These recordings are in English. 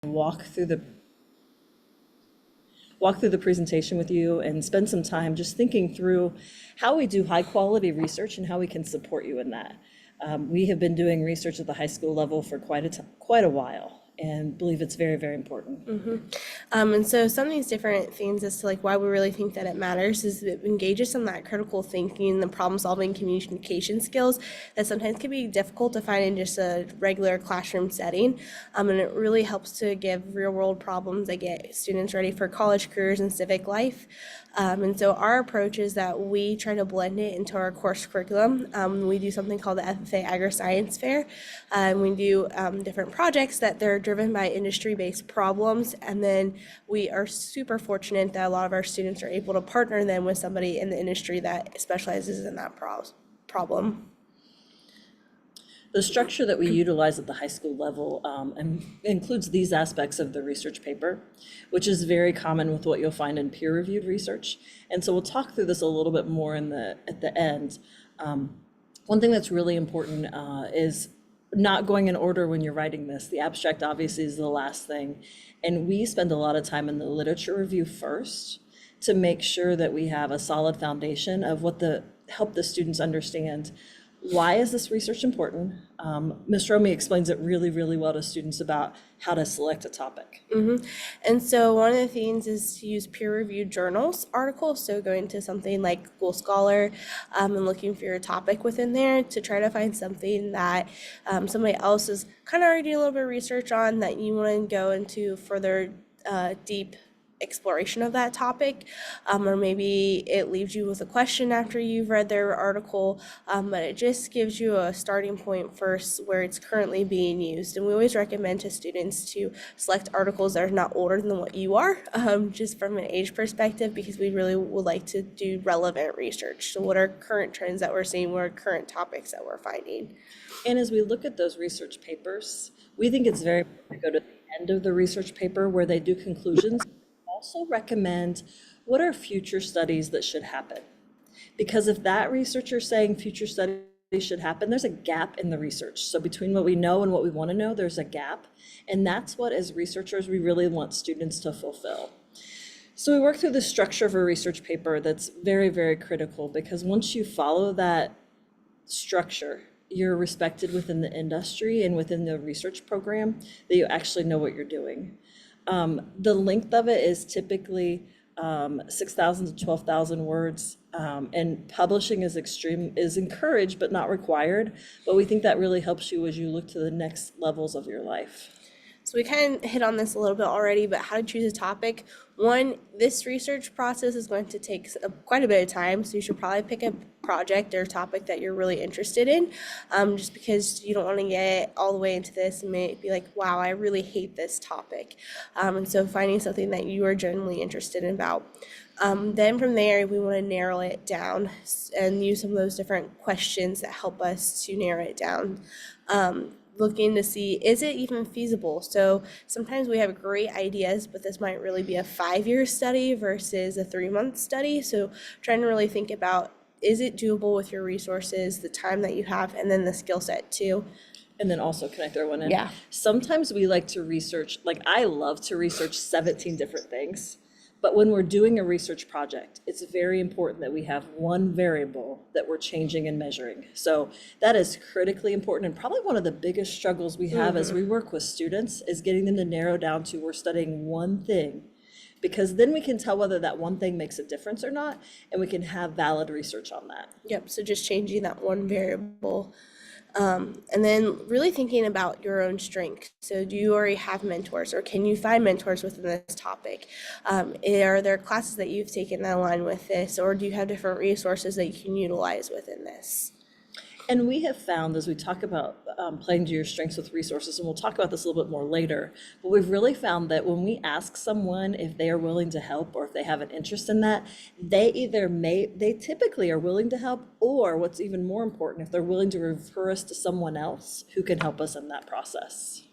walk through the presentation with you and spend some time just thinking through how we do high quality research and how we can support you in that. We have been doing research at the high school level for quite a while and believe it's very, very important. And so some of these different things as to like why we really think that it matters is that it engages some of that critical thinking, the problem solving, communication skills that sometimes can be difficult to find in just a regular classroom setting. And it really helps to give real world problems that get students ready for college careers and civic life. And so our approach is that we try to blend it into our course curriculum. We do something called the FFA Agri-Science Fair. We do different projects that they're driven by industry-based problems, and then we are super fortunate that a lot of our students are able to partner them with somebody in the industry that specializes in that problem. The structure that we utilize at the high school level includes these aspects of the research paper, which is very common with what you'll find in peer-reviewed research. And so we'll talk through this a little bit more at the end. One thing that's really important is not going in order when you're writing this. The abstract obviously is the last thing. And we spend a lot of time in the literature review first to make sure that we have a solid foundation of help the students understand why is this research important. Ms. Romy explains it really, really well to students about how to select a topic. And so one of the things is to use peer-reviewed journals articles, so going to something like Google Scholar and looking for your topic within there to try to find something that somebody else is kind of already doing a little bit of research on that you want to go into further deep exploration of that topic, or maybe it leaves you with a question after you've read their article, but it just gives you a starting point first where it's currently being used. And we always recommend to students to select articles that are not older than what you are, just from an age perspective, because we really would like to do relevant research. So what are current trends that we're seeing? What are current topics that we're finding? And as we look at those research papers, we think it's very important to go to the end of the research paper where they do conclusions. Also recommend what are future studies that should happen. Because if that researcher is saying future studies should happen, there's a gap in the research. So between what we know and what we want to know, there's a gap. And that's what, as researchers, we really want students to fulfill. So we work through the structure of a research paper that's very, very critical, because once you follow that structure, you're respected within the industry and within the research program that you actually know what you're doing. The length of it is typically 6,000 to 12,000 words, and publishing is encouraged but not required. But we think that really helps you as you look to the next levels of your life. So we kind of hit on this a little bit already, but how to choose a topic. One, this research process is going to take quite a bit of time, so you should probably pick a project or topic that you're really interested in, just because you don't want to get all the way into this and be like, wow, I really hate this topic. And so finding something that you are genuinely interested in about. Then from there, we want to narrow it down and use some of those different questions that help us to narrow it down. Looking to see, is it even feasible? So sometimes we have great ideas, but this might really be a 5-year study versus a 3-month study. So trying to really think about, is it doable with your resources, the time that you have, and then the skill set too. And then also, can I throw one in? Yeah. Sometimes we like to research, like I love to research 17 different things. But when we're doing a research project, it's very important that we have one variable that we're changing and measuring. So that is critically important, and probably one of the biggest struggles we have as we work with students is getting them to narrow down to we're studying one thing, because then we can tell whether that one thing makes a difference or not, and we can have valid research on that. Yep, so just changing that one variable. And then really thinking about your own strengths. So do you already have mentors, or can you find mentors within this topic? Are there classes that you've taken that align with this, or do you have different resources that you can utilize within this? And we have found, as we talk about playing to your strengths with resources, and we'll talk about this a little bit more later, but we've really found that when we ask someone if they are willing to help or if they have an interest in that, they typically are willing to help, or what's even more important, if they're willing to refer us to someone else who can help us in that process.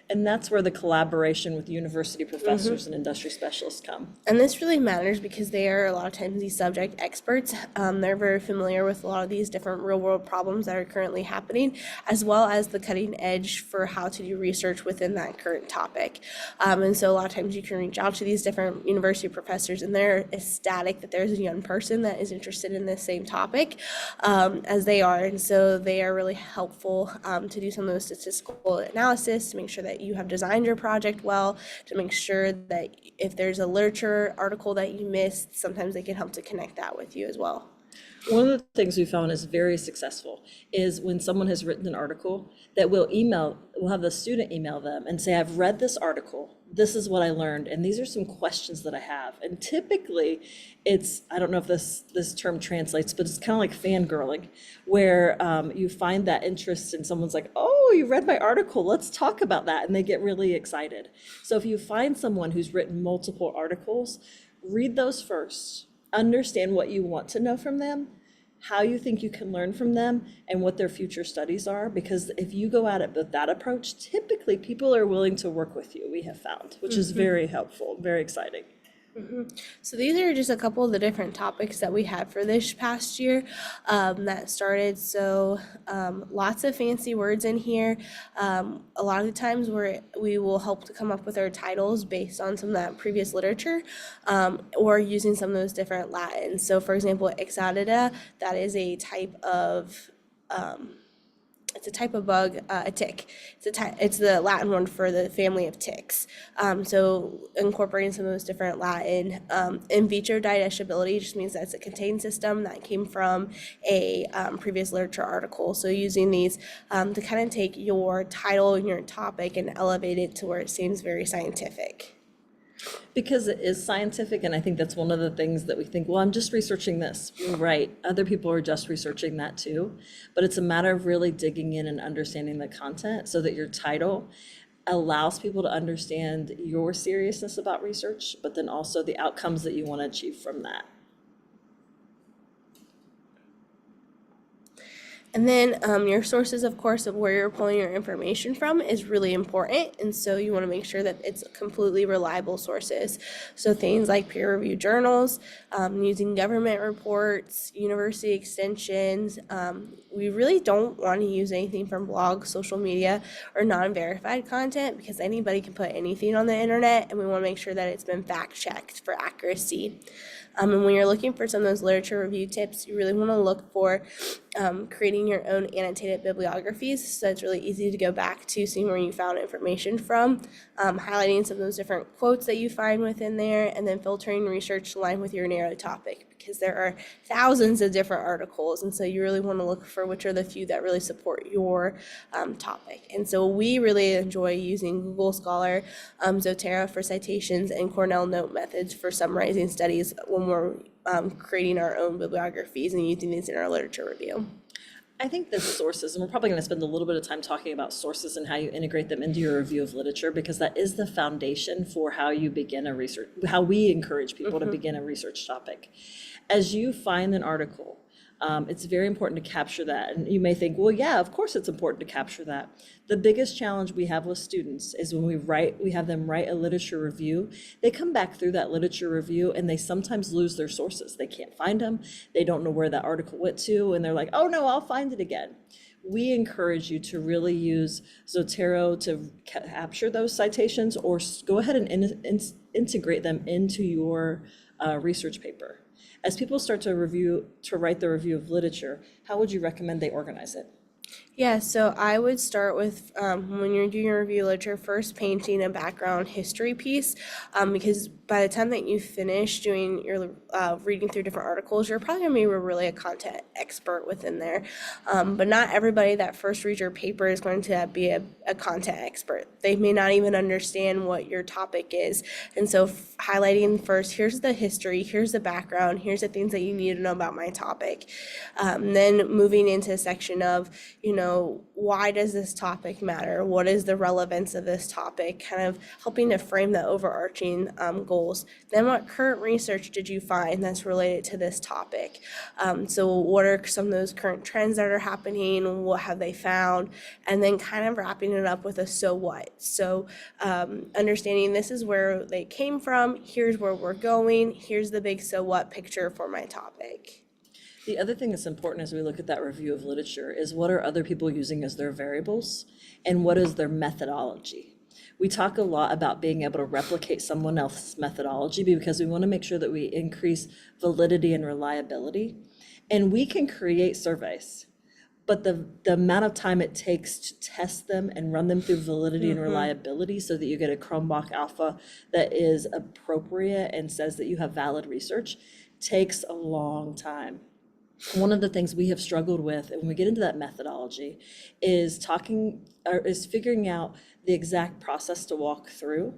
And that's where the collaboration with university professors and industry specialists come. And this really matters because they are a lot of times these subject experts. They're very familiar with a lot of these different real world problems that are currently happening, as well as the cutting edge for how to do research within that current topic. And so a lot of times you can reach out to these different university professors and they're ecstatic that there's a young person that is interested in this same topic as they are. And so they are really helpful to do some of those statistical analysis to make sure that you have designed your project well, to make sure that if there's a literature article that you missed, sometimes they can help to connect that with you as well. One of the things we found is very successful is when someone has written an article that we'll have the student email them and say, I've read this article, this is what I learned, and these are some questions that I have. And typically I don't know if this term translates, but it's kind of like fangirling, where you find that interest and someone's like, oh, you read my article, let's talk about that. And they get really excited. So if you find someone who's written multiple articles, read those first. Understand what you want to know from them, how you think you can learn from them, and what their future studies are. Because if you go at it with that approach, typically people are willing to work with you, we have found, which is very helpful, very exciting. So these are just a couple of the different topics that we had for this past year that started. So lots of fancy words in here. A lot of the times we will help to come up with our titles based on some of that previous literature or using some of those different Latins. So for example, Ixodida, that is a type of it's a type of bug, a tick. It's the Latin word for the family of ticks. So incorporating some of those different Latin. In vitro digestibility just means that it's a contained system that came from a previous literature article. So using these to kind of take your title and your topic and elevate it to where it seems very scientific. Because it is scientific, and I think that's one of the things that we think, well, I'm just researching this. You're right. Other people are just researching that too. But it's a matter of really digging in and understanding the content so that your title allows people to understand your seriousness about research, but then also the outcomes that you want to achieve from that. And then your sources, of course, of where you're pulling your information from is really important. And so you want to make sure that it's completely reliable sources. So things like peer-reviewed journals, using government reports, university extensions. We really don't want to use anything from blogs, social media, or non-verified content because anybody can put anything on the internet, and we want to make sure that it's been fact-checked for accuracy. And when you're looking for some of those literature review tips, you really want to look for creating your own annotated bibliographies. So it's really easy to go back to seeing where you found information from, highlighting some of those different quotes that you find within there, and then filtering research to line with your narrow topic because there are thousands of different articles. And so you really want to look for which are the few that really support your topic. And so we really enjoy using Google Scholar, Zotero for citations, and Cornell Note methods for summarizing studies when we're creating our own bibliographies and using these in our literature review. I think the sources, and we're probably going to spend a little bit of time talking about sources and how you integrate them into your review of literature, because that is the foundation for how you begin a research, how we encourage people to begin a research topic. As you find an article, it's very important to capture that. And you may think, well, yeah, of course it's important to capture that. The biggest challenge we have with students is when we have them write a literature review, they come back through that literature review and they sometimes lose their sources. They can't find them. They don't know where that article went to. And they're like, oh no, I'll find it again. We encourage you to really use Zotero to capture those citations, or go ahead and integrate them into your research paper. As people start to write the review of literature, how would you recommend they organize it? Yeah, so I would start with when you're doing your review literature, first painting a background history piece, because by the time that you finish doing your reading through different articles, you're probably going to be really a content expert within there. But not everybody that first reads your paper is going to be a content expert. They may not even understand what your topic is. And so highlighting first, here's the history, here's the background, here's the things that you need to know about my topic. Then moving into a section of, why does this topic matter? What is the relevance of this topic? Kind of helping to frame the overarching goals. Then what current research did you find that's related to this topic? So what are some of those current trends that are happening? What have they found? And then kind of wrapping it up with a so what. So understanding this is where they came from, here's where we're going, here's the big so what picture for my topic. The other thing that's important as we look at that review of literature is what are other people using as their variables and what is their methodology. We talk a lot about being able to replicate someone else's methodology because we want to make sure that we increase validity and reliability. And we can create surveys, but the amount of time it takes to test them and run them through validity and reliability so that you get a Chromebook Alpha that is appropriate and says that you have valid research takes a long time. One of the things we have struggled with, and when we get into that methodology, is figuring out the exact process to walk through.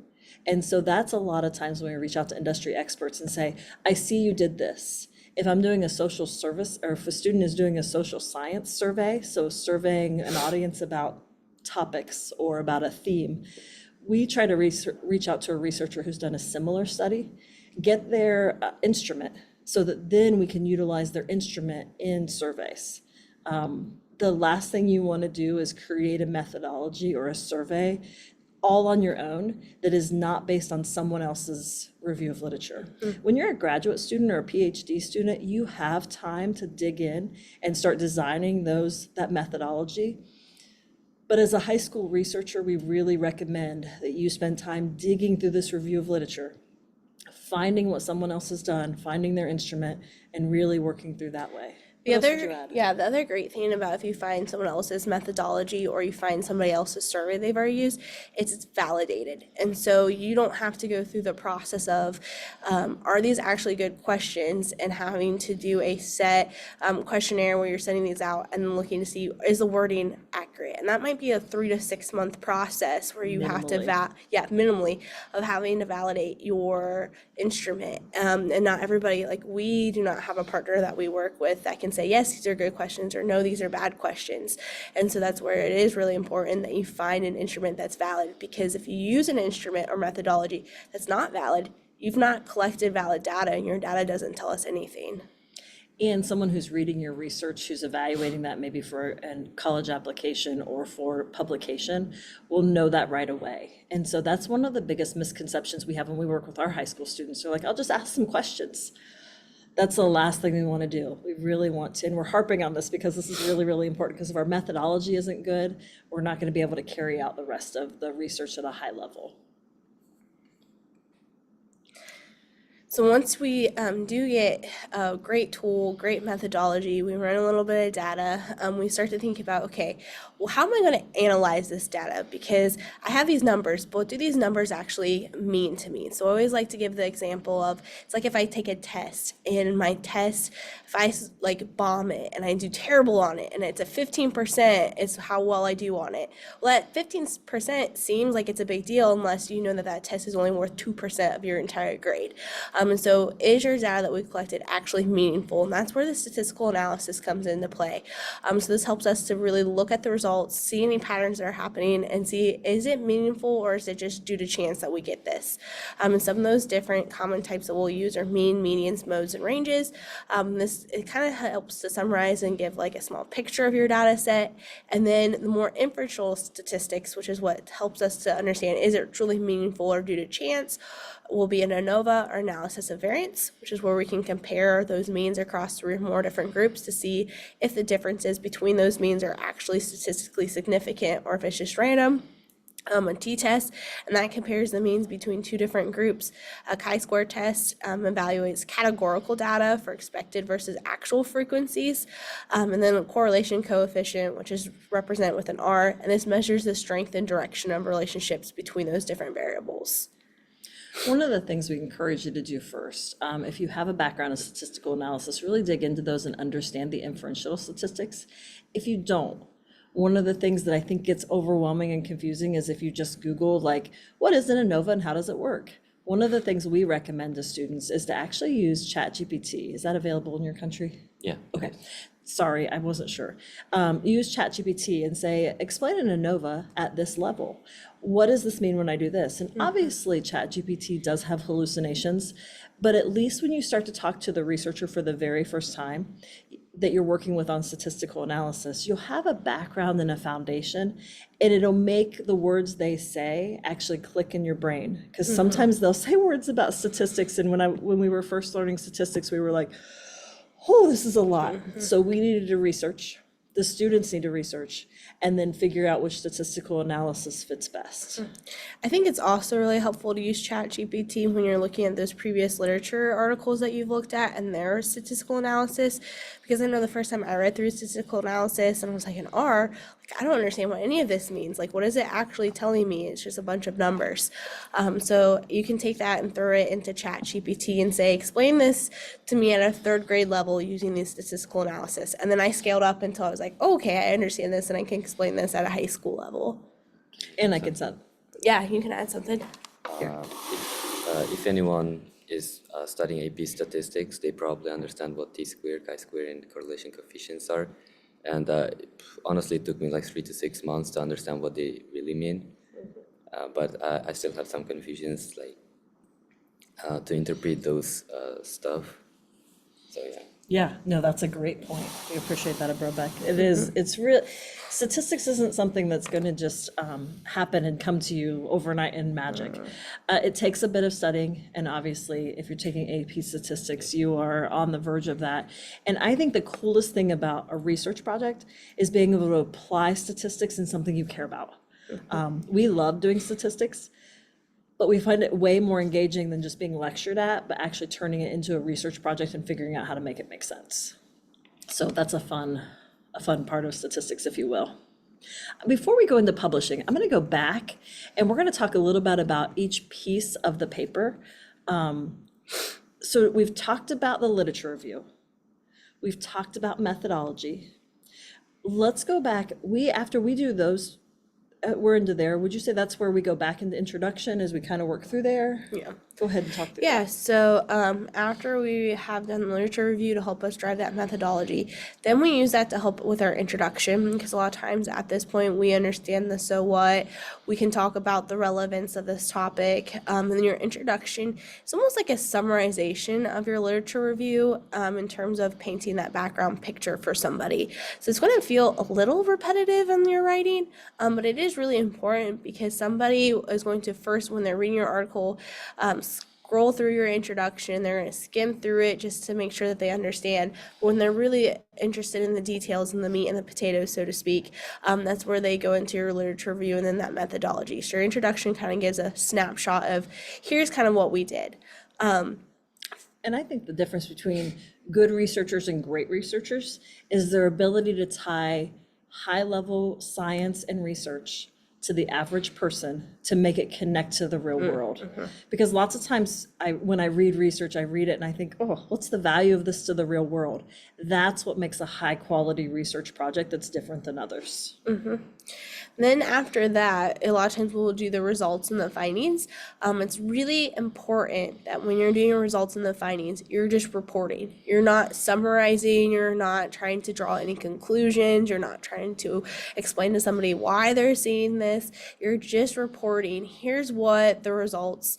And so that's a lot of times when we reach out to industry experts and say, I see you did this. If I'm doing a social service, or if a student is doing a social science survey, so surveying an audience about topics or about a theme, we try to reach out to a researcher who's done a similar study, get their instrument, so that then we can utilize their instrument in surveys. The last thing you want to do is create a methodology or a survey all on your own that is not based on someone else's review of literature. When you're a graduate student or a PhD student, you have time to dig in and start designing that methodology. But as a high school researcher, we really recommend that you spend time digging through this review of literature, finding what someone else has done, finding their instrument, and really working through that way. The What else would you other, add? the other great thing about if you find someone else's methodology or you find somebody else's survey they've already used, it's validated. And so you don't have to go through the process of, are these actually good questions, and having to do a set questionnaire where you're sending these out and then looking to see, is the wording accurate? And that might be a 3 to 6 month process where you have to, minimally, of having to validate your instrument. And not everybody, like we do not have a partner that we work with that can say, yes, these are good questions, or no, these are bad questions. And so that's where it is really important that you find an instrument that's valid, because if you use an instrument or methodology that's not valid, you've not collected valid data, and your data doesn't tell us anything. And someone who's reading your research, who's evaluating that maybe for a college application or for publication, will know that right away. And so that's one of the biggest misconceptions we have when we work with our high school students. They're like, I'll just ask some questions. That's the last thing we want to do. We really want to, and we're harping on this because this is really, really important, because if our methodology isn't good, we're not going to be able to carry out the rest of the research at a high level. So once we do get a great tool, great methodology, we run a little bit of data, we start to think about, okay, well, how am I going to analyze this data? Because I have these numbers, but what do these numbers actually mean to me? So I always like to give the example of, it's like if I take a test, and in my test, if I like bomb it and I do terrible on it, and it's a 15% is how well I do on it. Well, that 15% seems like it's a big deal unless you know that that test is only worth 2% of your entire grade. And so is your data that we've collected actually meaningful? And that's where the statistical analysis comes into play. So this helps us to really look at the results, see any patterns that are happening, and see, is it meaningful, or is it just due to chance that we get this? And some of those different common types that we'll use are mean, medians, modes, and ranges. It kind of helps to summarize and give like a small picture of your data set. And then the more inferential statistics, which is what helps us to understand, is it truly meaningful or due to chance, will be an ANOVA, or analysis of variance, which is where we can compare those means across 3 or more different groups to see if the differences between those means are actually statistically significant or if it's just random. A t-test, and that compares the means between 2 different groups. A chi-square test evaluates categorical data for expected versus actual frequencies, and then a correlation coefficient, which is represented with an R, and this measures the strength and direction of relationships between those different variables. One of the things we encourage you to do first, if you have a background in statistical analysis, really dig into those and understand the inferential statistics. If you don't, one of the things that I think gets overwhelming and confusing is if you just Google, like, what is an ANOVA and how does it work? One of the things we recommend to students is to actually use ChatGPT. Is that available in your country? Yeah. Okay. sorry, I wasn't sure. Use ChatGPT and say, explain an ANOVA at this level. What does this mean when I do this? And obviously ChatGPT does have hallucinations, but at least when you start to talk to the researcher for the very first time that you're working with on statistical analysis, you'll have a background and a foundation, and it'll make the words they say actually click in your brain. Because sometimes they'll say words about statistics, and when we were first learning statistics, we were like, oh, this is a lot. So we needed to research. The students need to research and then figure out which statistical analysis fits best. I think it's also really helpful to use ChatGPT when you're looking at those previous literature articles that you've looked at and their statistical analysis, because I know the first time I read through statistical analysis and was like, in R, like, I don't understand what any of this means. Like, what is it actually telling me? It's just a bunch of numbers. So you can take that and throw it into ChatGPT and say, explain this to me at a third grade level using the statistical analysis. And then I scaled up until I was like, oh, okay, I understand this and I can explain this at a high school level. And I can send. Yeah, you can add something. If anyone is studying AP statistics, they probably understand what t-squared, chi-squared, and correlation coefficients are. And honestly, it took me like 3 to 6 months to understand what they really mean. But I still have some confusions, like to interpret those stuff. So yeah. Yeah, no, that's a great point. We appreciate that, Abrobeck. It is, it's real. Statistics isn't something that's going to just happen and come to you overnight in magic. It takes a bit of studying, and obviously, if you're taking AP statistics, you are on the verge of that. And I think the coolest thing about a research project is being able to apply statistics in something you care about. We love doing statistics, but we find it way more engaging than just being lectured at, but actually turning it into a research project and figuring out how to make it make sense. So that's a fun part of statistics, if you will. Before we go into publishing, I'm going to go back and we're going to talk a little bit about each piece of the paper. So we've talked about the literature review. We've talked about methodology. Let's go back. After we do those, we're into there. Would you say that's where we go back into introduction as we kind of work through there? Yeah. Go ahead and talk through Yeah, so after we have done the literature review to help us drive that methodology, then we use that to help with our introduction, because a lot of times at this point we understand the so what, we can talk about the relevance of this topic, and then your introduction is almost like a summarization of your literature review in terms of painting that background picture for somebody. So it's going to feel a little repetitive in your writing, but it is really important because somebody is going to first, when they're reading your article, scroll through your introduction, they're going to skim through it just to make sure that they understand. But when they're really interested in the details and the meat and the potatoes, so to speak, that's where they go into your literature review and then that methodology. So your introduction kind of gives a snapshot of here's kind of what we did. And I think the difference between good researchers and great researchers is their ability to tie high-level science and research to the average person to make it connect to the real world. Because lots of times when I read research, I read it and I think, oh, what's the value of this to the real world? That's what makes a high quality research project that's different than others. Then after that, a lot of times we'll do the results and the findings. It's really important that when you're doing your results and the findings, you're just reporting. You're not summarizing, you're not trying to draw any conclusions, you're not trying to explain to somebody why they're seeing this. You're just reporting, here's what the results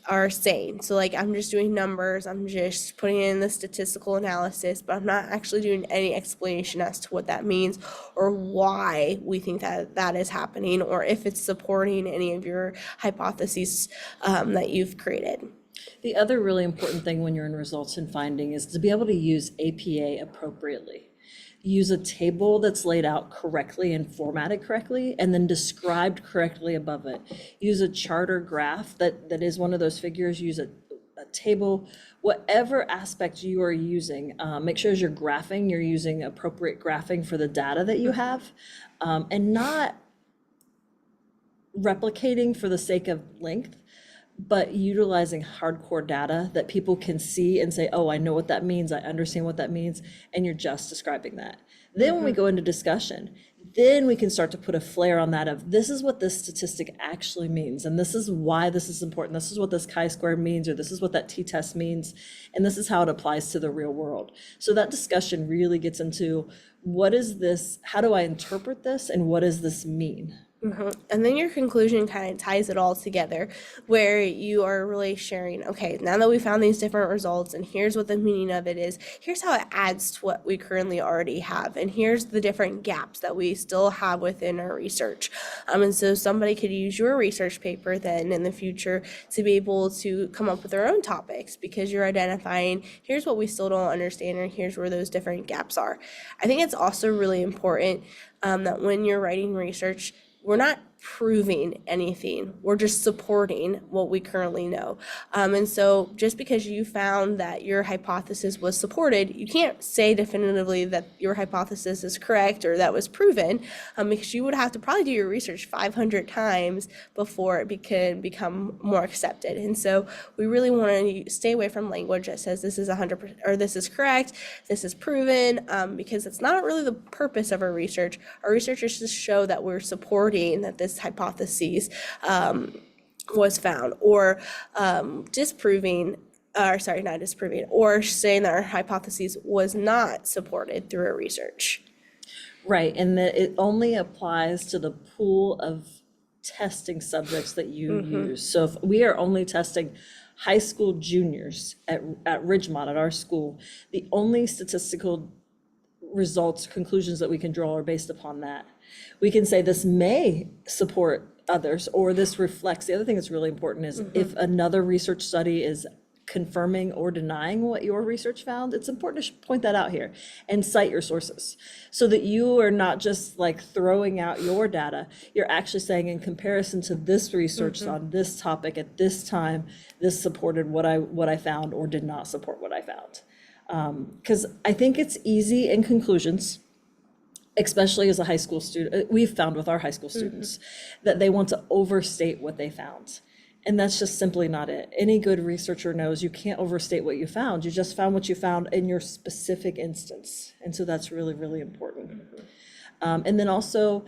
are saying. So like, I'm just doing numbers, I'm just putting in the statistical analysis, but I'm not actually doing any explanation as to what that means or why we think that is happening, or if it's supporting any of your hypotheses that you've created. The other really important thing when you're in results and finding is to be able to use APA appropriately. Use a table that's laid out correctly and formatted correctly and then described correctly above it. Use a chart or graph that is one of those figures. Use a table, whatever aspect you are using. Make sure as you're graphing, you're using appropriate graphing for the data that you have, and not replicating for the sake of length, but utilizing hardcore data that people can see and say, oh, I know what that means, I understand what that means, and you're just describing that. Then when we go into discussion, then we can start to put a flair on that of this is what this statistic actually means, and this is why this is important. This is what this chi-square means, or this is what that t-test means, and this is how it applies to the real world. So that discussion really gets into what is this, how do I interpret this, and what does this mean? And then your conclusion kind of ties it all together, where you are really sharing, okay, now that we found these different results and here's what the meaning of it is, here's how it adds to what we currently already have, and here's the different gaps that we still have within our research. And so somebody could use your research paper then in the future to be able to come up with their own topics, because you're identifying, here's what we still don't understand, and here's where those different gaps are. I think it's also really important that when you're writing research, we're not proving anything, we're just supporting what we currently know. And so just because you found that your hypothesis was supported, you can't say definitively that your hypothesis is correct or that was proven, because you would have to probably do your research 500 times before it can become more accepted. And so we really want to stay away from language that says this is 100% or this is correct, this is proven, because it's not really the purpose of our research. Our research is to show that we're supporting that this hypotheses was found, or disproving, or sorry, not disproving, or saying that our hypothesis was not supported through our research. Right, and that it only applies to the pool of testing subjects that you use. So if we are only testing high school juniors at Ridgemont, at our school, the only statistical results, conclusions that we can draw are based upon that. We can say this may support others, or this reflects. The other thing that's really important is if another research study is confirming or denying what your research found, it's important to point that out here and cite your sources so that you are not just like throwing out your data. You're actually saying, in comparison to this research on this topic at this time, this supported what I found or did not support what I found. Because I think it's easy in conclusions, especially as a high school student, we've found with our high school students that they want to overstate what they found. And that's just simply not it. Any good researcher knows you can't overstate what you found. You just found what you found in your specific instance. And so that's really, really important. And then also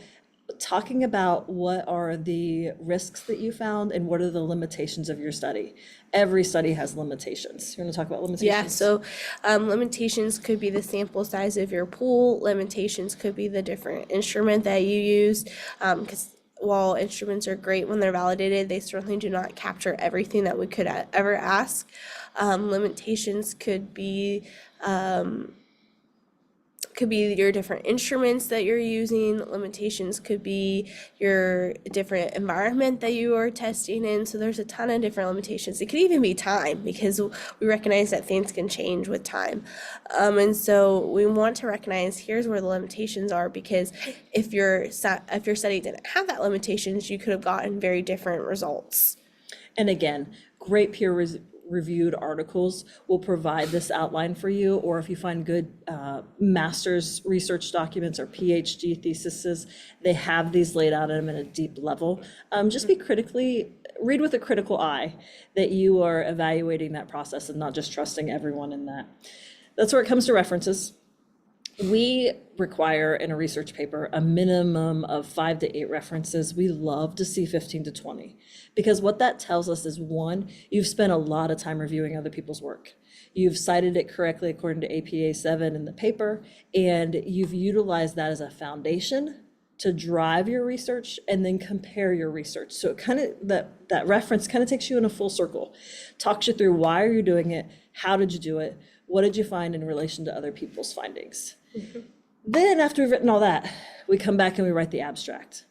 talking about what are the risks that you found and what are the limitations of your study. Every study has limitations. You want to talk about limitations? Yeah, so limitations could be the sample size of your pool. Limitations could be the different instrument that you use, because while instruments are great when they're validated, they certainly do not capture everything that we could ever ask. Limitations could be your different instruments that you're using. Limitations could be your different environment that you are testing in. So there's a ton of different limitations. It could even be time, because we recognize that things can change with time. And so we want to recognize here's where the limitations are, because if your study didn't have that limitations, you could have gotten very different results. And again, great peer-reviewed articles will provide this outline for you, or if you find good master's research documents or PhD theses, they have these laid out at a deep level. Just read with a critical eye that you are evaluating that process and not just trusting everyone in that. That's where it comes to references. We require in a research paper a minimum of 5 to 8 references. We love to see 15 to 20, because what that tells us is, one, you've spent a lot of time reviewing other people's work. You've cited it correctly according to APA 7 in the paper, and you've utilized that as a foundation to drive your research and then compare your research. So it kind of, that reference kind of takes you in a full circle, talks you through why are you doing it, how did you do it, what did you find in relation to other people's findings. Then after we've written all that, we come back and we write the abstract.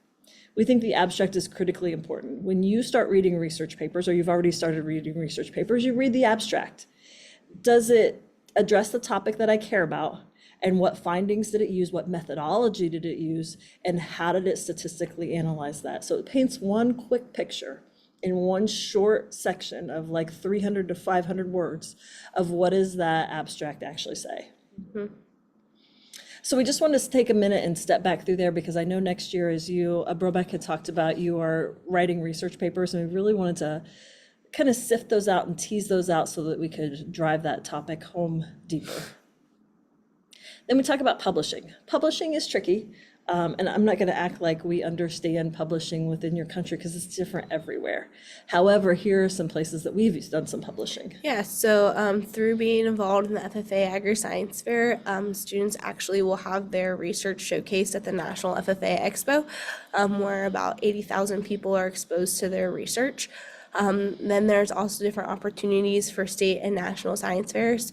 We think the abstract is critically important. When you start reading research papers, or you've already started reading research papers, you read the abstract. Does it address the topic that I care about? And what findings did it use? What methodology did it use? And how did it statistically analyze that? So it paints one quick picture in one short section of like 300 to 500 words of what does that abstract actually say. So we just wanted to take a minute and step back through there, because I know next year, as you, Brobeck had talked about, you are writing research papers, and we really wanted to kind of sift those out and tease those out so that we could drive that topic home deeper. Then we talk about publishing. Publishing is tricky. And I'm not going to act like we understand publishing within your country because it's different everywhere. However, here are some places that we've done some publishing. Yeah, so through being involved in the FFA Agri-Science Fair, students actually will have their research showcased at the National FFA Expo, where about 80,000 people are exposed to their research. Then there's also different opportunities for state and national science fairs.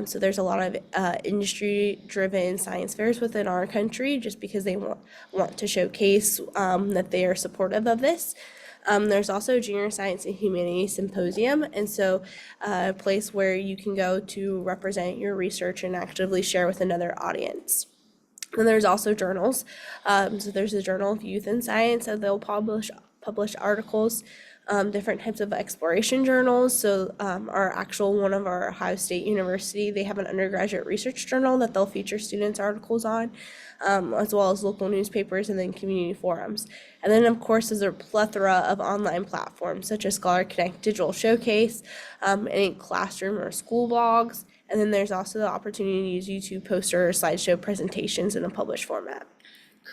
So there's a lot of industry-driven science fairs within our country just because they want to showcase that they are supportive of this. There's also Junior Science and Humanities Symposium, and so a place where you can go to represent your research and actively share with another audience. And there's also journals. So there's the Journal of Youth and Science that they'll publish articles, different types of exploration journals. So one of our Ohio State University, they have an undergraduate research journal that they'll feature students' articles on, as well as local newspapers and then community forums. And then, of course, there's a plethora of online platforms such as ScholarConnect Digital Showcase, any classroom or school blogs. And then there's also the opportunity to use YouTube poster or slideshow presentations in a published format.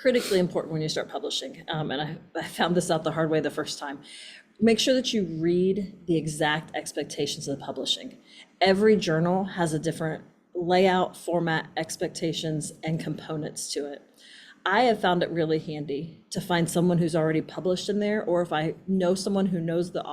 Critically important when you start publishing, and I found this out the hard way the first time. Make sure that you read the exact expectations of the publishing. Every journal has a different layout, format, expectations, and components to it. I have found it really handy to find someone who's already published in there, or if I know someone who knows the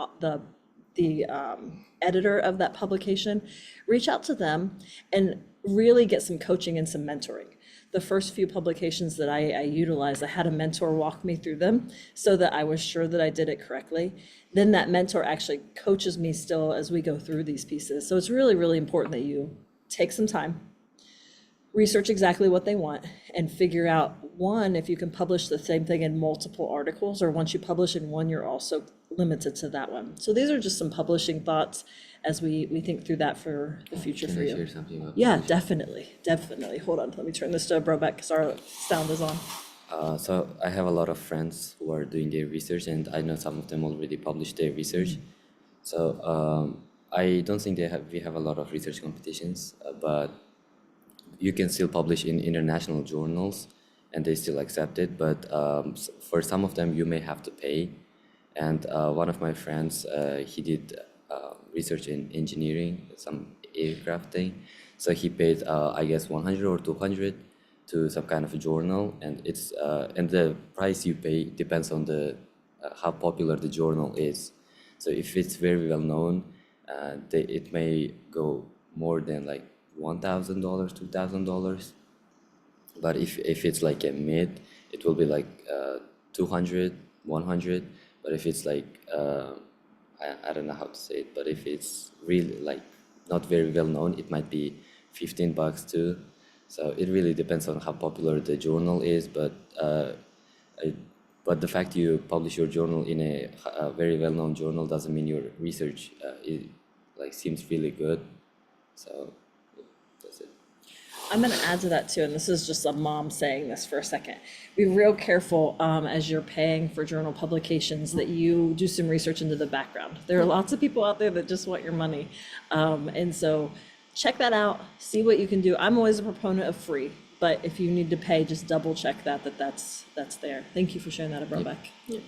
editor of that publication, reach out to them and really get some coaching and some mentoring. The first few publications that I utilized, I had a mentor walk me through them so that I was sure that I did it correctly. Then that mentor actually coaches me still as we go through these pieces. So it's really, really important that you take some time, research exactly what they want, and figure out, one, if you can publish the same thing in multiple articles, or once you publish in one, you're also limited to that one. So these are just some publishing thoughts as we think through that for the future for you. Can I share something about Yeah, publishing? definitely. Hold on, let me turn this to a Brobeck because our sound is on. So I have a lot of friends who are doing their research, and I know some of them already published their research. So I don't think we have a lot of research competitions, but you can still publish in international journals, and they still accept it. But for some of them, you may have to pay. And one of my friends, he did research in engineering, some aircraft thing. So he paid, I guess, 100 or 200 to some kind of a journal, and and the price you pay depends on the how popular the journal is. So if it's very well known, it may go more than like $1,000, $2,000. But if it's like a mid, it will be like 200, 100. But if it's like I don't know how to say it, but if it's really like not very well known, it might be $15 too. So it really depends on how popular the journal is. But the fact you publish your journal in a very well known journal doesn't mean your research seems really good. So yeah, that's it. I'm going to add to that too, and this is just a mom saying this for a second. Be real careful as you're paying for journal publications that you do some research into the background. There are lots of people out there that just want your money. And so check that out, see what you can do. I'm always a proponent of free, but if you need to pay, just double check that's there. Thank you for sharing that, Brobeck. Yeah.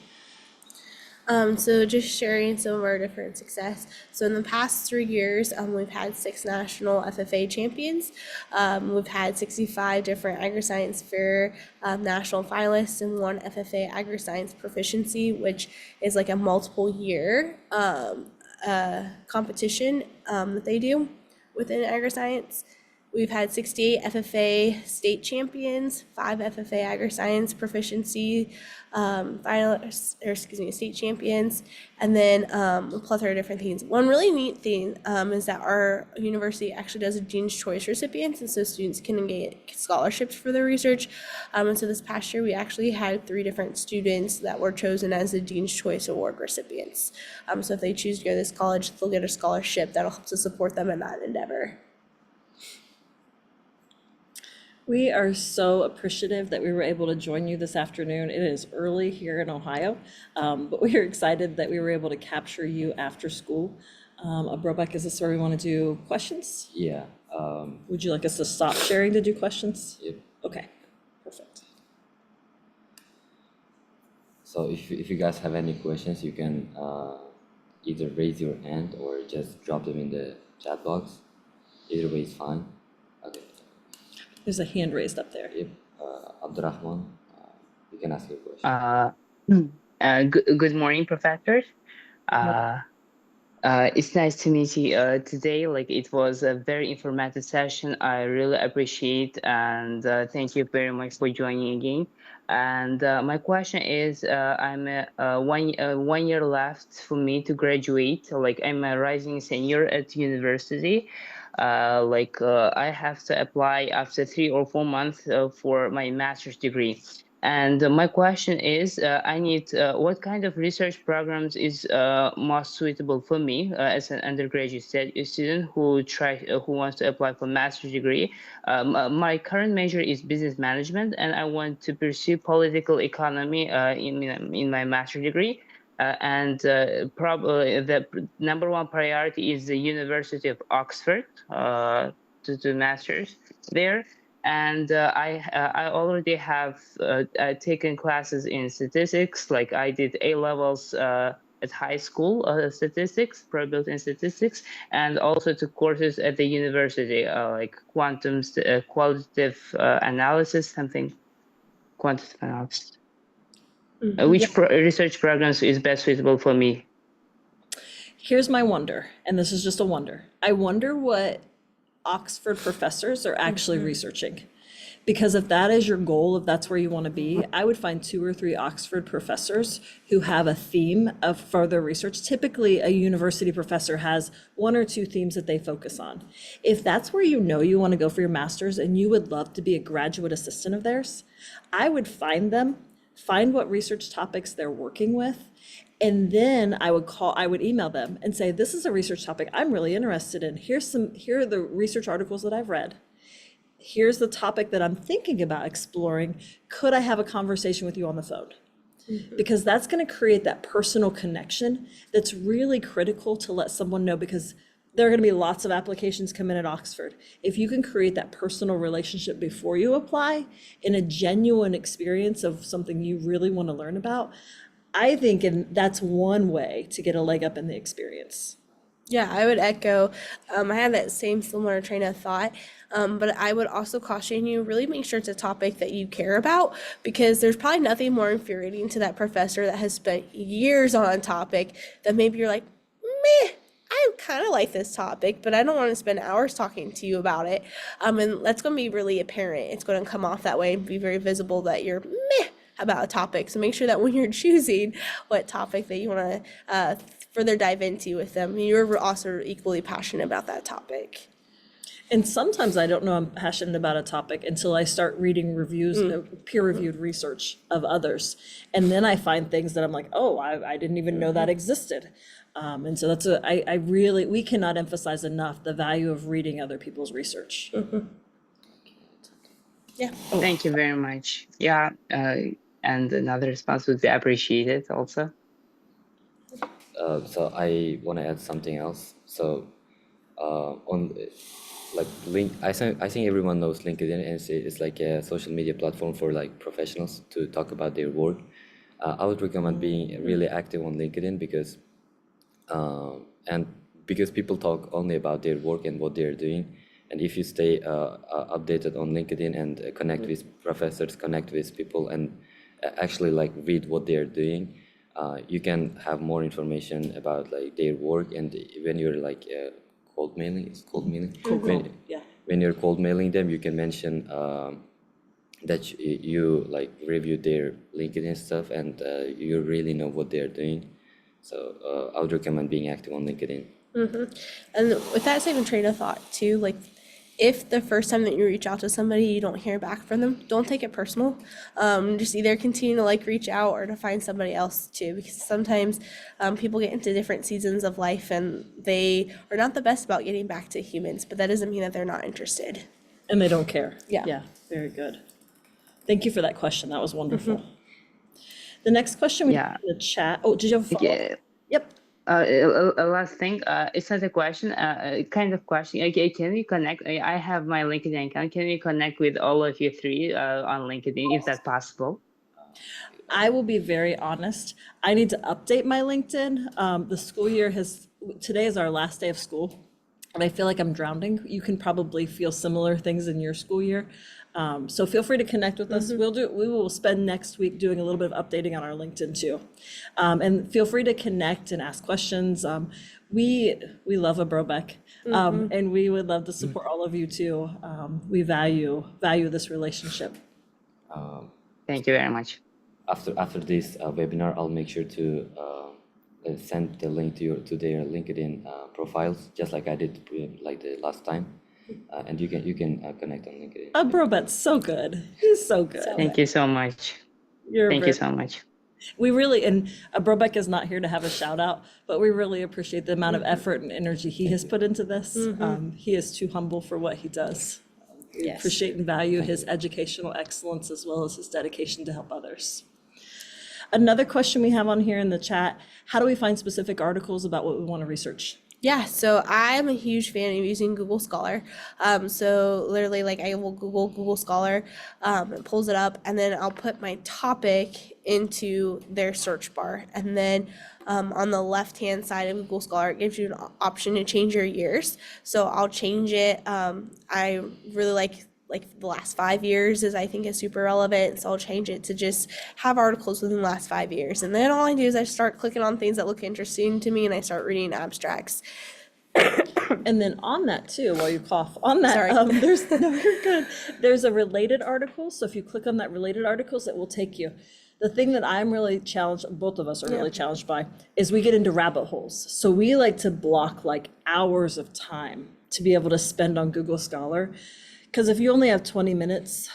So just sharing some of our different success. So in the past 3 years, we've had 6 national FFA champions. We've had 65 different agri-science fair national finalists and 1 FFA agri-science proficiency, which is like a multiple year competition that they do within agri-science. We've had 68 FFA state champions, 5 FFA agri-science proficiency finalists, state champions, and then a plethora of different things. One really neat thing is that our university actually does a Dean's Choice recipients, and so students can get scholarships for their research. And so this past year, we actually had 3 different students that were chosen as the Dean's Choice Award recipients. So if they choose to go to this college, they'll get a scholarship that'll help to support them in that endeavor. We are so appreciative that we were able to join you this afternoon. It is early here in Ohio, but we are excited that we were able to capture you after school. Brobeck, is this where we want to do questions? Yeah. Would you like us to stop sharing to do questions? Yep. Okay, perfect. So if you guys have any questions, you can either raise your hand or just drop them in the chat box. Either way is fine. Okay. There's a hand raised up there. Yep. Abdurrahman, you can ask your question. Good morning, professors. Uh, it's nice to meet you today. Like it was a very informative session. I really appreciate and thank you very much for joining again. And my question is, I'm 1 year left for me to graduate. So, like I'm a rising senior at university. I have to apply after 3 or 4 months for my master's degree. And my question is, I need what kind of research programs is most suitable for me as an undergraduate student who wants to apply for master's degree. My current major is business management, and I want to pursue political economy in my master's degree. Probably the number one priority is the University of Oxford to do masters there. And I already have taken classes in statistics. Like I did A levels at high school, statistics, probability and statistics, and also took courses at the university, like qualitative analysis, something quantitative analysis. Which research programs is best suitable for me? Here's my wonder, and this is just a wonder. I wonder what Oxford professors are actually researching. Because if that is your goal, if that's where you want to be, I would find 2 or 3 Oxford professors who have a theme of further research. Typically, a university professor has 1 or 2 themes that they focus on. If that's where you know you want to go for your master's and you would love to be a graduate assistant of theirs, I would find them, find what research topics they're working with, and then I would email them and say, this is a research topic I'm really interested in. Here are the research articles that I've read. Here's the topic that I'm thinking about exploring. Could I have a conversation with you on the phone? Because that's going to create that personal connection that's really critical to let someone know, because there are going to be lots of applications come in at Oxford. If you can create that personal relationship before you apply in a genuine experience of something you really want to learn about, I think that's one way to get a leg up in the experience. Yeah, I would echo. I have that same similar train of thought. But I would also caution you, really make sure it's a topic that you care about, because there's probably nothing more infuriating to that professor that has spent years on a topic that maybe you're like, meh, I kind of like this topic, but I don't want to spend hours talking to you about it. And that's going to be really apparent. It's going to come off that way and be very visible that you're meh about a topic. So make sure that when you're choosing what topic that you want to further dive into with them, you're also equally passionate about that topic. And sometimes I don't know I'm passionate about a topic until I start reading reviews, peer-reviewed research of others. And then I find things that I'm like, oh, I didn't even know that existed. And so we cannot emphasize enough the value of reading other people's research. Yeah. Thank you very much. Yeah, and another response would be appreciated also. So I want to add something else. So on like I think everyone knows LinkedIn, and it's like a social media platform for like professionals to talk about their work. I would recommend being really active on LinkedIn because people talk only about their work and what they're doing. And if you stay updated on LinkedIn and connect with professors, connect with people, and actually like read what they're doing, you can have more information about like their work. And when you're like cold mailing, it's cold mailing. Yeah. When you're cold mailing them, you can mention that you like review their LinkedIn stuff and you really know what they're doing. So I would recommend being active on LinkedIn. And with that same train of thought too, like if the first time that you reach out to somebody, you don't hear back from them, don't take it personal. Just either continue to like reach out or to find somebody else too, because sometimes people get into different seasons of life and they are not the best about getting back to humans, but that doesn't mean that they're not interested. And they don't care. Yeah. Yeah, very good. Thank you for that question. That was wonderful. The next question we have in the chat. Oh, did you have a follow-up? Yeah. Yep. Last thing, it's not a question, kind of question. Okay, can we connect? I have my LinkedIn account. Can we connect with all of you three on LinkedIn, if that's possible? I will be very honest. I need to update my LinkedIn. The school year today is our last day of school, and I feel like I'm drowning. You can probably feel similar things in your school year. So feel free to connect with us. We will spend next week doing a little bit of updating on our LinkedIn too. And feel free to connect and ask questions. We love a Brobeck, and we would love to support all of you too. We value this relationship. Thank you very much. After this webinar, I'll make sure to send the link to their LinkedIn profiles, just like I did like the last time, and you can connect on LinkedIn. Brobeck's so good. He's so good. Thank you so much. Thank you so much. We really, and Brobeck is not here to have a shout out, but we really appreciate the amount of effort and energy he has put into this. He is too humble for what he does. We appreciate and value his educational excellence as well as his dedication to help others. Another question we have on here in the chat, how do we find specific articles about what we want to research? Yeah, so I'm a huge fan of using Google Scholar. So literally, like, I will Google Scholar, it pulls it up, and then I'll put my topic into their search bar. And then on the left-hand side of Google Scholar, it gives you an option to change your years. So I'll change it. I really like the last 5 years I think is super relevant. So I'll change it to just have articles within the last 5 years. And then all I do is I start clicking on things that look interesting to me and I start reading abstracts. And then on that too, while you cough, on that, Sorry. you're good. There's a related article. So if you click on that related articles, it will take you. The thing that I'm really challenged, both of us are really challenged by, is we get into rabbit holes. So we like to block like hours of time to be able to spend on Google Scholar. Because if you only have 20 minutes,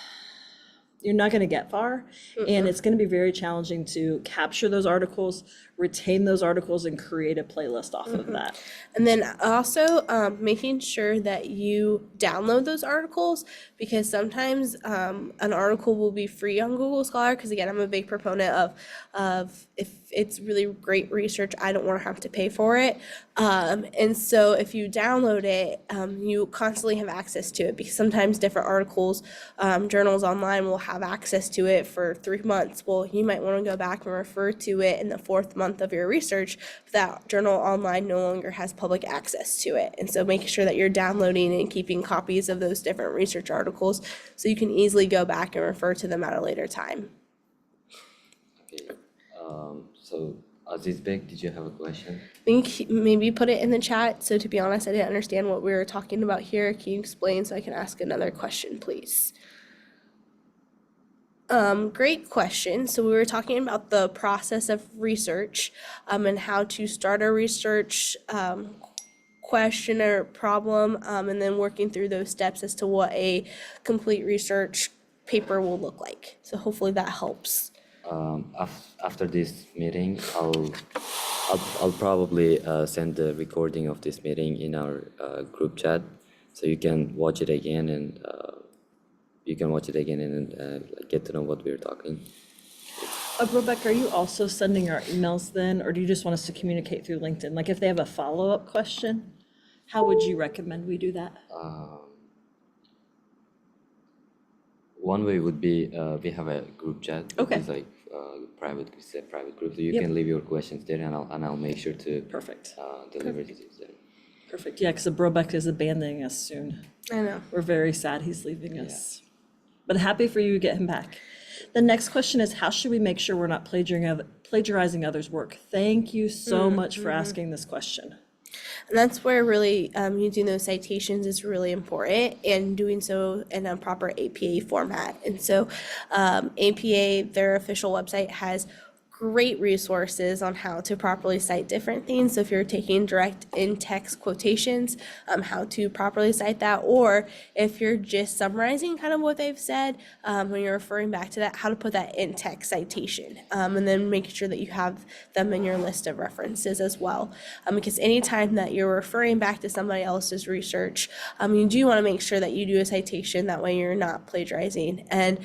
you're not going to get far. And it's going to be very challenging to capture those articles, retain those articles, and create a playlist off of that. And then also making sure that you download those articles, because sometimes an article will be free on Google Scholar, because again, I'm a big proponent of if it's really great research, I don't want to have to pay for it. And so if you download it, you constantly have access to it, because sometimes different articles, journals online will have access to it for 3 months. Well, you might want to go back and refer to it in the 4th month of your research, but that journal online no longer has public access to it. And so making sure that you're downloading and keeping copies of those different research articles so you can easily go back and refer to them at a later time. Okay. So Aziz Bek, did you have a question? I think maybe put it in the chat. So to be honest, I didn't understand what we were talking about here. Can you explain so I can ask another question, please? Great question. So we were talking about the process of research and how to start a research question or problem, and then working through those steps as to what a complete research paper will look like. So hopefully that helps. After this meeting, I'll probably send the recording of this meeting in our group chat, so you can watch it again and get to know what we were talking. Rebecca, are you also sending our emails then, or do you just want us to communicate through LinkedIn? Like if they have a follow-up question, how would you recommend we do that? One way would be we have a group chat. Okay. It's like private group. So you can leave your questions there, and I'll make sure to Perfect. deliver it there. Perfect. Yeah, because Brobeck is abandoning us soon. I know. We're very sad he's leaving us. But happy for you to get him back. The next question is, how should we make sure we're not plagiarizing others' work? Thank you so much for asking this question. And that's where really using those citations is really important, and doing so in a proper APA format. And so APA, their official website, has great resources on how to properly cite different things. So if you're taking direct in-text quotations, how to properly cite that, or if you're just summarizing kind of what they've said, when you're referring back to that, how to put that in-text citation, and then making sure that you have them in your list of references as well. Because anytime that you're referring back to somebody else's research, you do want to make sure that you do a citation, that way you're not plagiarizing. And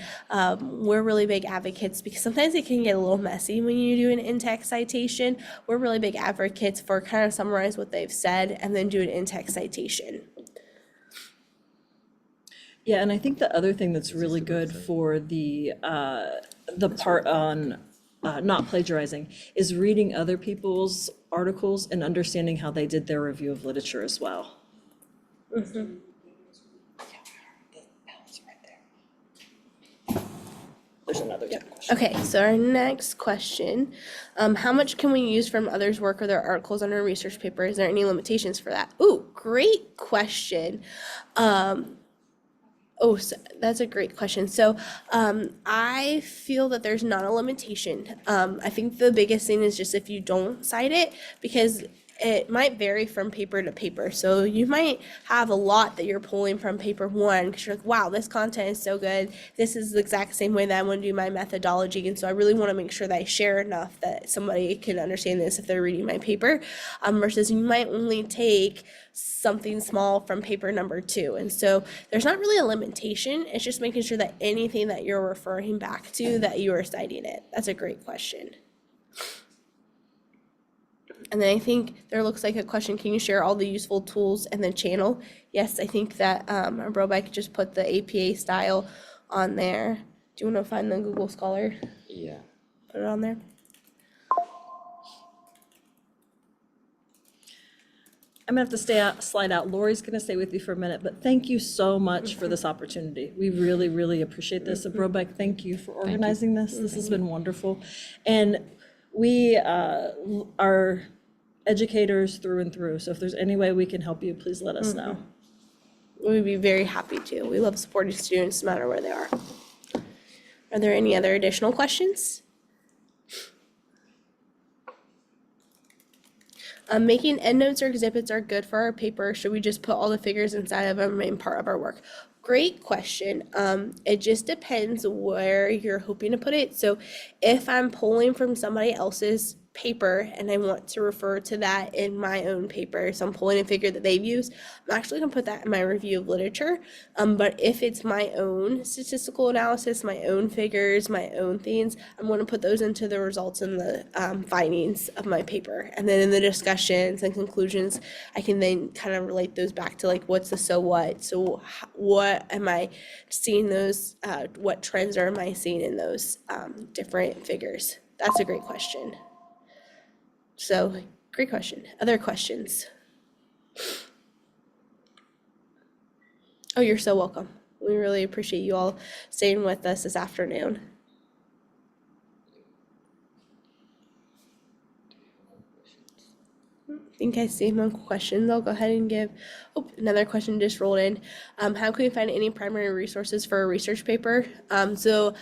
we're really big advocates, because sometimes it can get a little messy when you do an in-text citation. We're really big advocates for kind of summarize what they've said and then do an in-text citation. Yeah, and I think the other thing that's really good for the part on not plagiarizing, is reading other people's articles and understanding how they did their review of literature as well. There's another question. Okay, so our next question, how much can we use from others' work or their articles on our research paper? Is there any limitations for that? Ooh, great question. So that's a great question. So I feel that there's not a limitation. I think the biggest thing is just if you don't cite it, because it might vary from paper to paper. So you might have a lot that you're pulling from paper one because you're like, wow, this content is so good. This is the exact same way that I want to do my methodology. And so I really want to make sure that I share enough that somebody can understand this if they're reading my paper, versus you might only take something small from paper number 2. And so there's not really a limitation. It's just making sure that anything that you're referring back to, that you are citing it. That's a great question. And then I think there looks like a question, can you share all the useful tools and the channel? Yes, I think that Brobeck just put the APA style on there. Do you want to find the Google Scholar? Yeah. Put it on there. I'm gonna have to slide out. Lori's gonna stay with you for a minute, but thank you so much for this opportunity. We really, really appreciate this. And Brobeck, thank you for organizing this. This has been wonderful. And we are educators through and through. So if there's any way we can help you, please let us know. We'd be very happy to. We love supporting students no matter where they are. Are there any other additional questions? Making endnotes or exhibits are good for our paper. Should we just put all the figures inside of them and part of our work? Great question. It just depends where you're hoping to put it. So if I'm pulling from somebody else's paper and I want to refer to that in my own paper, so I'm pulling a figure that they've used, I'm actually gonna put that in my review of literature. But if it's my own statistical analysis, my own figures, my own things, I'm gonna put those into the results and the findings of my paper. And then in the discussions and conclusions, I can then kind of relate those back to like, what's the so what? So what am I seeing those, what trends am I seeing in those different figures? That's a great question. So, great question. Other questions? Oh, you're so welcome. We really appreciate you all staying with us this afternoon. I think I see no questions. I'll go ahead and give, another question just rolled in. How can we find any primary resources for a research paper? So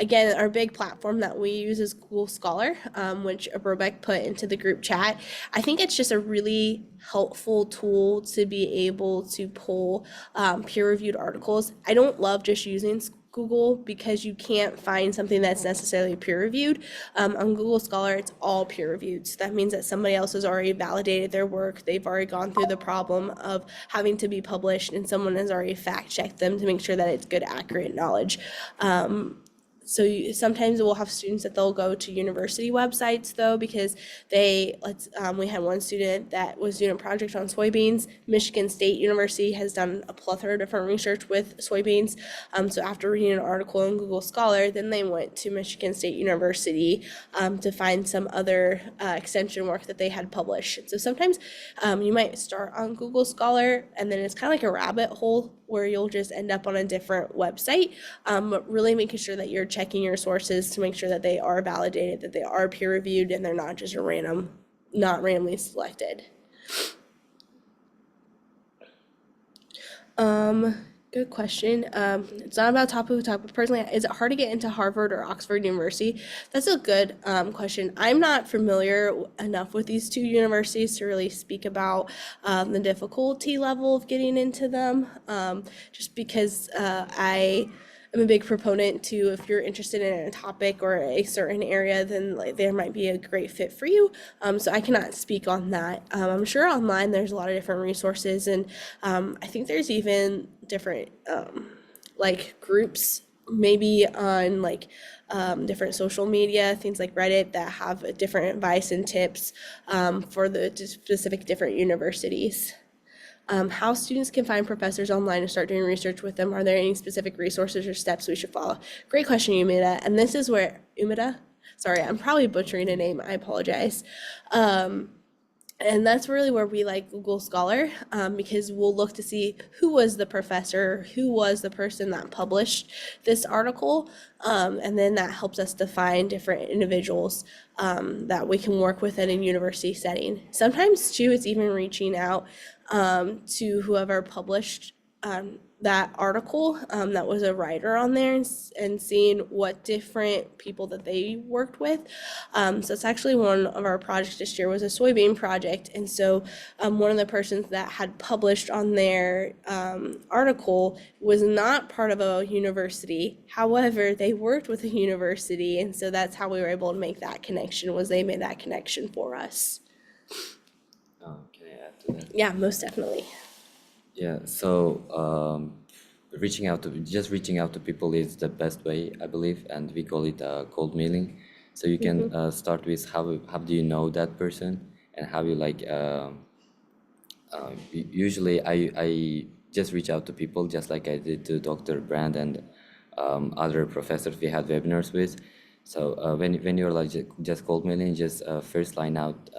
again, our big platform that we use is Google Scholar, which Brobeck put into the group chat. I think it's just a really helpful tool to be able to pull peer-reviewed articles. I don't love just using Google because you can't find something that's necessarily peer-reviewed. On Google Scholar, it's all peer-reviewed. So that means that somebody else has already validated their work. They've already gone through the problem of having to be published, and someone has already fact-checked them to make sure that it's good, accurate knowledge. So sometimes we'll have students that they'll go to university websites though, because we had one student that was doing a project on soybeans. Michigan State University has done a plethora of different research with soybeans. So after reading an article in Google Scholar, then they went to Michigan State University to find some other extension work that they had published. So sometimes you might start on Google Scholar and then it's kind of like a rabbit hole where you'll just end up on a different website, but really making sure that you're checking your sources to make sure that they are validated, that they are peer reviewed, and they're not just not randomly selected. Good question. It's not about top of the top, but personally, is it hard to get into Harvard or Oxford University? That's a good question. I'm not familiar enough with these two universities to really speak about the difficulty level of getting into them, just because I'm a big proponent to, if you're interested in a topic or a certain area, then there might be a great fit for you. So I cannot speak on that. I'm sure online there's a lot of different resources, and I think there's even different groups maybe on different social media, things like Reddit, that have different advice and tips for the specific different universities. How students can find professors online and start doing research with them. Are there any specific resources or steps we should follow? Great question, Umida. And this is where, Umida? Sorry, I'm probably butchering a name. I apologize. And that's really where we like Google Scholar, because we'll look to see who was the professor, who was the person that published this article, and then that helps us define different individuals that we can work with in a university setting. Sometimes, too, it's even reaching out to whoever published that article, that was a writer on there, and seeing what different people that they worked with. So it's actually one of our projects this year was a soybean project. And so one of the persons that had published on their article was not part of a university. However, they worked with a university. And so that's how we were able to make that connection, was they made that connection for us. Can I add to that? Yeah, most definitely. Yeah, so reaching out to people is the best way, I believe, and we call it cold mailing. So you can start with how do you know that person, and how you like. Usually, I just reach out to people just like I did to Dr. Brand and other professors we had webinars with. So when you're like just cold mailing, just first line out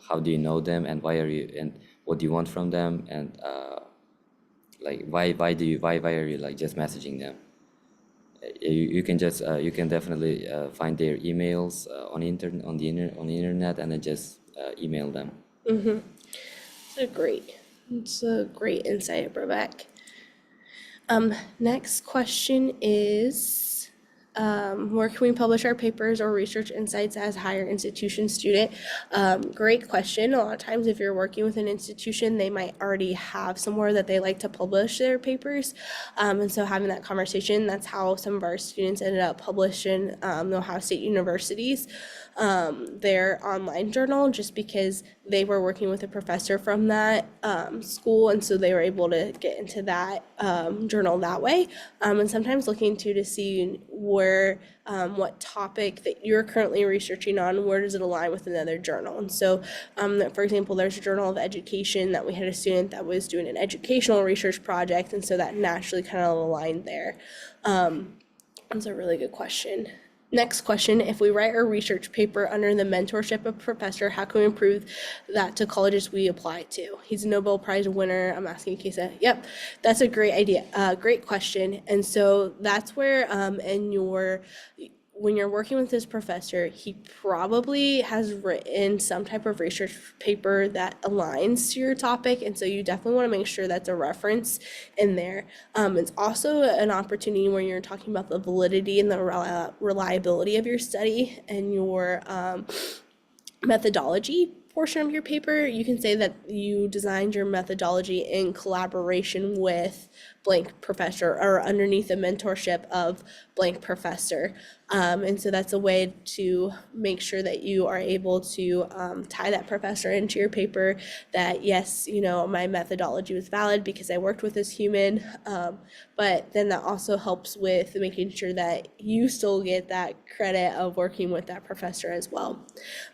how do you know them, and why are you, and what do you want from them, and like why are you like just messaging them. You can just you can definitely find their emails on the internet, and then just email them. It's a great insight, Brevek. Next question is, where can we publish our papers or research insights as higher institution student? Great question. A lot of times if you're working with an institution, they might already have somewhere that they like to publish their papers. And so having that conversation, that's how some of our students ended up publishing the Ohio State University's their online journal, just because they were working with a professor from that school, and so they were able to get into that journal that way. And sometimes looking to see where what topic that you're currently researching on, where does it align with another journal. And so for example, there's a Journal of Education that we had a student that was doing an educational research project, and so that naturally kind of aligned there. That's a really good question. Next question, if we write a research paper under the mentorship of a professor, how can we improve that to colleges we apply to? He's a Nobel Prize winner. I'm asking Kesa. Yep, that's a great idea. Great question. And so that's where when you're working with this professor, he probably has written some type of research paper that aligns to your topic, and so you definitely want to make sure that's a reference in there. It's also an opportunity where you're talking about the validity and the reliability of your study and your methodology portion of your paper. You can say that you designed your methodology in collaboration with blank professor, or underneath the mentorship of blank professor. And so that's a way to make sure that you are able to tie that professor into your paper, that yes, my methodology was valid because I worked with this human, but then that also helps with making sure that you still get that credit of working with that professor as well.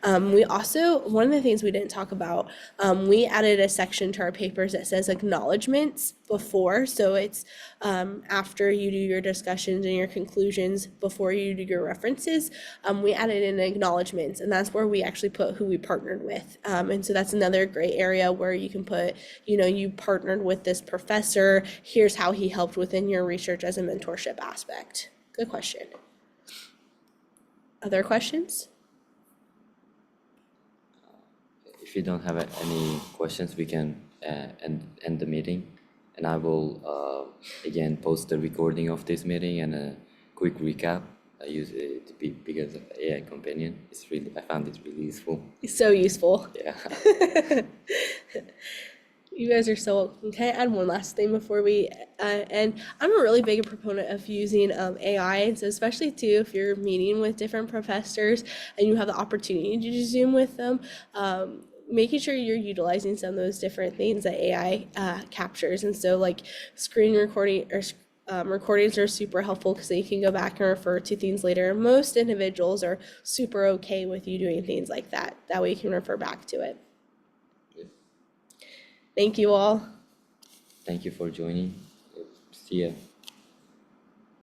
We also, one of the things we didn't talk about, we added a section to our papers that says acknowledgements before. So it's after you do your discussions and your conclusions, before you do your references, we added in acknowledgements, and that's where we actually put who we partnered with. And so that's another great area where you can put, you partnered with this professor, here's how he helped within your research as a mentorship aspect. Good question. Other questions? If you don't have any questions, we can end the meeting, and I will again post the recording of this meeting and a quick recap. I use it because of AI Companion. I found it really useful. It's so useful. Yeah. You guys are so welcome. Can I add one last thing before we end? I'm a really big proponent of using AI, and so especially too if you're meeting with different professors and you have the opportunity to Zoom with them, making sure you're utilizing some of those different things that AI captures. And so like screen recording or recordings are super helpful because then you can go back and refer to things later. Most individuals are super okay with you doing things like that. That way you can refer back to it. Thank you all. Thank you for joining. See ya.